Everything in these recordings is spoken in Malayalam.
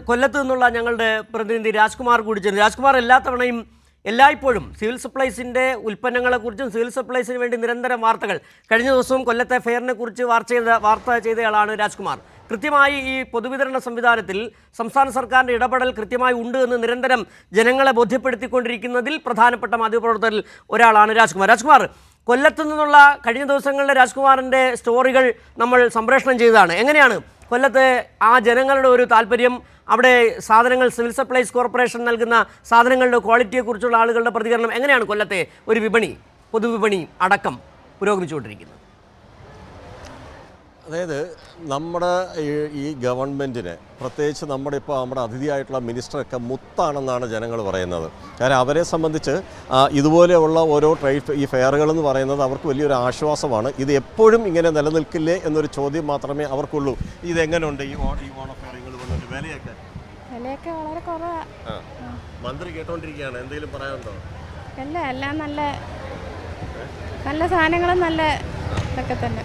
കൊല്ലത്ത് നിന്നുള്ള ഞങ്ങളുടെ പ്രതിനിധി രാജ്കുമാർ കൂടി ചേർന്നു. രാജ്കുമാർ, എല്ലാ തവണയും എല്ലായ്പ്പോഴും സിവിൽ സപ്ലൈസിൻ്റെ ഉൽപ്പന്നങ്ങളെക്കുറിച്ചും സിവിൽ സപ്ലൈസിന് വേണ്ടി നിരന്തരം വാർത്തകൾ. കഴിഞ്ഞ ദിവസവും കൊല്ലത്തെ ഫെയറിനെ കുറിച്ച് വാർത്ത ചെയ്തയാളാണ് രാജ്കുമാർ. കൃത്യമായി ഈ പൊതുവിതരണ സംവിധാനത്തിൽ സംസ്ഥാന സർക്കാരിൻ്റെ ഇടപെടൽ കൃത്യമായി ഉണ്ട് എന്ന് നിരന്തരം ജനങ്ങളെ ബോധ്യപ്പെടുത്തിക്കൊണ്ടിരിക്കുന്നതിൽ പ്രധാനപ്പെട്ട മാധ്യമപ്രവർത്തകരിൽ ഒരാളാണ് രാജ്കുമാർ. രാജ്കുമാർ, കൊല്ലത്തു നിന്നുള്ള കഴിഞ്ഞ ദിവസങ്ങളിലെ രാജ്കുമാറിൻ്റെ സ്റ്റോറികൾ നമ്മൾ സംപ്രേഷണം ചെയ്തതാണ്. എങ്ങനെയാണ് കൊല്ലത്തെ ആ ജനങ്ങളുടെ ഒരു താല്പര്യം, അവിടെ സാധനങ്ങൾ സിവിൽ സപ്ലൈസ് കോർപ്പറേഷൻ നൽകുന്ന സാധനങ്ങളുടെ ക്വാളിറ്റിയെക്കുറിച്ചുള്ള ആളുകളുടെ പ്രതികരണം എങ്ങനെയാണ് കൊല്ലത്തെ ഒരു വിപണി, പൊതുവിപണി അടക്കം പുരോഗമിച്ചുകൊണ്ടിരിക്കുന്നത്? അതായത് നമ്മുടെ ഈ ഗവൺമെൻറ്റിന് പ്രത്യേകിച്ച് നമ്മുടെ അതിഥിയായിട്ടുള്ള മിനിസ്റ്ററൊക്കെ മുത്താണെന്നാണ് ജനങ്ങൾ പറയുന്നത്. കാരണം അവരെ സംബന്ധിച്ച് ഇതുപോലെയുള്ള ഓരോ ഈ ഫെയറുകളെന്ന് പറയുന്നത് അവർക്ക് വലിയൊരു ആശ്വാസമാണ്. ഇത് എപ്പോഴും ഇങ്ങനെ നിലനിൽക്കില്ലേ എന്നൊരു ചോദ്യം മാത്രമേ അവർക്കുള്ളൂ. ഇതെങ്ങനെയുണ്ട് ഈ ഓണ ഫെയറുകൾ വന്നിട്ട് വിലയൊക്കെ വളരെ കുറവാണ്. മന്ത്രി കേട്ടോണ്ടിരിക്കുകയാണ്, എന്തെങ്കിലും പറയാനുണ്ടോ? എല്ലാം നല്ല സാധനങ്ങളും നല്ല ഇതൊക്കെ തന്നെ.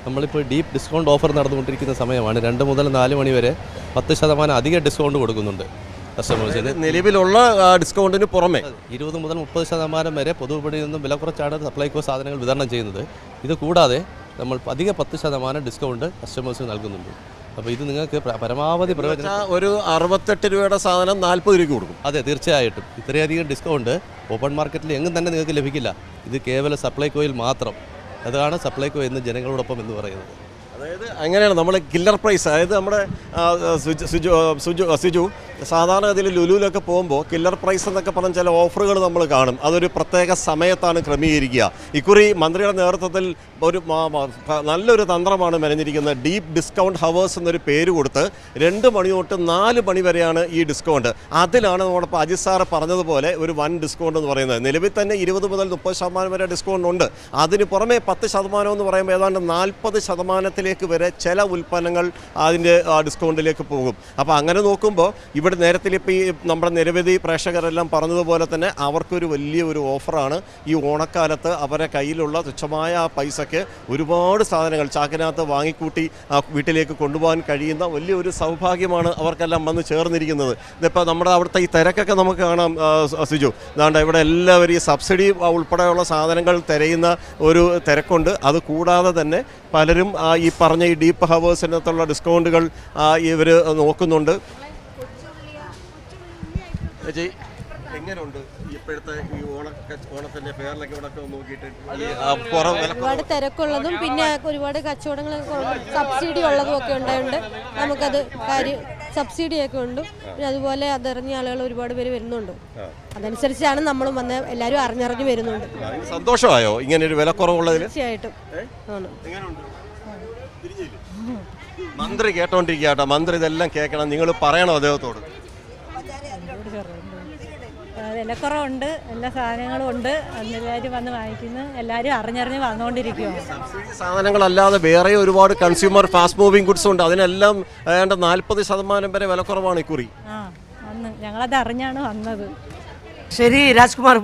നമ്മളിപ്പോൾ ഡീപ്പ് ഡിസ്കൗണ്ട് ഓഫർ നടന്നുകൊണ്ടിരിക്കുന്ന സമയമാണ്. 2 മുതൽ 4 മണി വരെ 10% അധികം ഡിസ്കൗണ്ട് കൊടുക്കുന്നുണ്ട് കസ്റ്റമേഴ്സിന്. നിലവിലുള്ള ഡിസ്കൗണ്ടിന് പുറമെ 20 മുതൽ 30% വരെ പൊതുവിപണിയിൽ നിന്നും വില കുറച്ചാണ് സപ്ലൈകോ സാധനങ്ങൾ വിതരണം ചെയ്യുന്നത്. ഇത് കൂടാതെ നമ്മൾ അധിക 10% ഡിസ്കൗണ്ട് കസ്റ്റമേഴ്സിന് നൽകുന്നുണ്ട്. അപ്പോൾ ഇത് നിങ്ങൾക്ക് പരമാവധി പ്രയോജനം. ഒരു 68 രൂപയുടെ സാധനം 40 രൂപയ്ക്ക് കൊടുക്കും. അതെ, തീർച്ചയായിട്ടും ഇത്രയധികം ഡിസ്കൗണ്ട് ഓപ്പൺ മാർക്കറ്റിൽ എങ്ങും തന്നെ നിങ്ങൾക്ക് ലഭിക്കില്ല. ഇത് കേവലം സപ്ലൈകോയിൽ മാത്രം. അതാണ് സപ്ലൈകോ എന്ന് ജനങ്ങളോടൊപ്പം എന്ന് പറയുന്നത്. അതായത് അങ്ങനെയാണ് നമ്മൾ കില്ലർ പ്രൈസ്. അതായത് നമ്മുടെ സിജു സാധാരണ ഇതിൽ ലുലുവിലൊക്കെ പോകുമ്പോൾ കില്ലർ പ്രൈസ് എന്നൊക്കെ പറഞ്ഞ ചില ഓഫറുകൾ നമ്മൾ കാണും. അതൊരു പ്രത്യേക സമയത്താണ് ക്രമീകരിക്കുക. ഇക്കുറി മന്ത്രിയുടെ നേതൃത്വത്തിൽ ഒരു നല്ലൊരു തന്ത്രമാണ് മെനഞ്ഞിരിക്കുന്നത്. ഡീപ്പ് ഡിസ്കൗണ്ട് ഹവേഴ്സ് എന്നൊരു പേര് കൊടുത്ത് 2 മണി തൊട്ട് 4 മണി വരെയാണ് ഈ ഡിസ്കൗണ്ട്. അതിലാണ് നമ്മളിപ്പോൾ അജിത് സാറ് പറഞ്ഞതുപോലെ ഒരു വൻ ഡിസ്കൗണ്ട് എന്ന് പറയുന്നത്. നിലവിൽ തന്നെ 20 മുതൽ 30% വരെ ഡിസ്കൗണ്ട് ഉണ്ട്. അതിന് പുറമെ 10% എന്ന് പറയുമ്പോൾ ഏതാണ്ട് 40% വരെ ചില ഉൽപ്പന്നങ്ങൾ അതിൻ്റെ ഡിസ്കൗണ്ടിലേക്ക് പോകും. അപ്പോൾ അങ്ങനെ നോക്കുമ്പോൾ ഇവിടെ നേരത്തെ ഇപ്പോൾ ഈ നമ്മുടെ നിരവധി പ്രേക്ഷകരെല്ലാം പറഞ്ഞതുപോലെ തന്നെ അവർക്കൊരു വലിയൊരു ഓഫറാണ്. ഈ ഓണക്കാലത്ത് അവരെ കയ്യിലുള്ള തുച്ഛമായ ആ പൈസയ്ക്ക് ഒരുപാട് സാധനങ്ങൾ ചാക്കിനകത്ത് വാങ്ങിക്കൂട്ടി വീട്ടിലേക്ക് കൊണ്ടുപോകാൻ കഴിയുന്ന വലിയൊരു സൗഭാഗ്യമാണ് അവർക്കെല്ലാം വന്ന് ചേർന്നിരിക്കുന്നത്. ഇതിപ്പോൾ നമ്മുടെ അവിടുത്തെ ഈ തിരക്കൊക്കെ നമുക്ക് കാണാം സിജു. അതാണ്ട് ഇവിടെ എല്ലാവരും ഈ സബ്സിഡി ഉൾപ്പെടെയുള്ള സാധനങ്ങൾ തിരയുന്ന ഒരു തിരക്കുണ്ട്. അത് കൂടാതെ തന്നെ പലരും ഈ പറഞ്ഞ ഈ ഡീപ്പ് ഹവേഴ്സിനകത്തുള്ള ഡിസ്കൗണ്ടുകൾ ഇവർ നോക്കുന്നുണ്ട്. എങ്ങനെയുണ്ട് ഇപ്പോഴത്തെ ഈ ഓണത്തിന്റെ ഫെയറിലൊക്കെ ഇവിടെ നോക്കിയിട്ട്? ഒരുപാട് തിരക്കുള്ളതും പിന്നെ ഒരുപാട് കച്ചവടങ്ങളൊക്കെ സബ്സിഡി ഉള്ളതും ഒക്കെ ഉണ്ടായതുകൊണ്ട് നമുക്കത് സബ്സിഡിയൊക്കെ ഉണ്ട്. പിന്നെ അതുപോലെ അതറിഞ്ഞ ആളുകൾ ഒരുപാട് പേര് വരുന്നുണ്ട്. അതനുസരിച്ചാണ് നമ്മളും വന്ന് എല്ലാവരും അറിഞ്ഞറിഞ്ഞ് വരുന്നുണ്ട്. സന്തോഷമായോ ഇങ്ങനെ ഒരു വിലക്കുറവുള്ളതിൽ? തീർച്ചയായിട്ടും. മന്ത്രി കേട്ടോണ്ടിരിക്കട്ടോ, മന്ത്രി ഇതെല്ലാം കേൾക്കണം, നിങ്ങൾ പറയണോ അദ്ദേഹത്തോട്? വിലക്കുറവുണ്ട്, എല്ലാ സാധനങ്ങളും ഉണ്ട്, എല്ലാവരും വന്ന് വാങ്ങിക്കുന്നു, എല്ലാവരും അറിഞ്ഞറിഞ്ഞ് വന്നുകൊണ്ടിരിക്കുകയാണ്. സബ്സിഡി സാധനങ്ങളല്ലാതെ വേറെ ഒരുപാട് കൺസ്യൂമർ ഫാസ്റ്റ് മൂവിങ് ഗുഡ്സ് ഉണ്ട്. അതിനെല്ലാം 40% വരെ വിലക്കുറവാണ് ഇക്കുറി. ഞങ്ങളത് അറിഞ്ഞാണ് വന്നത്. ശരി രാജ്കുമാർ.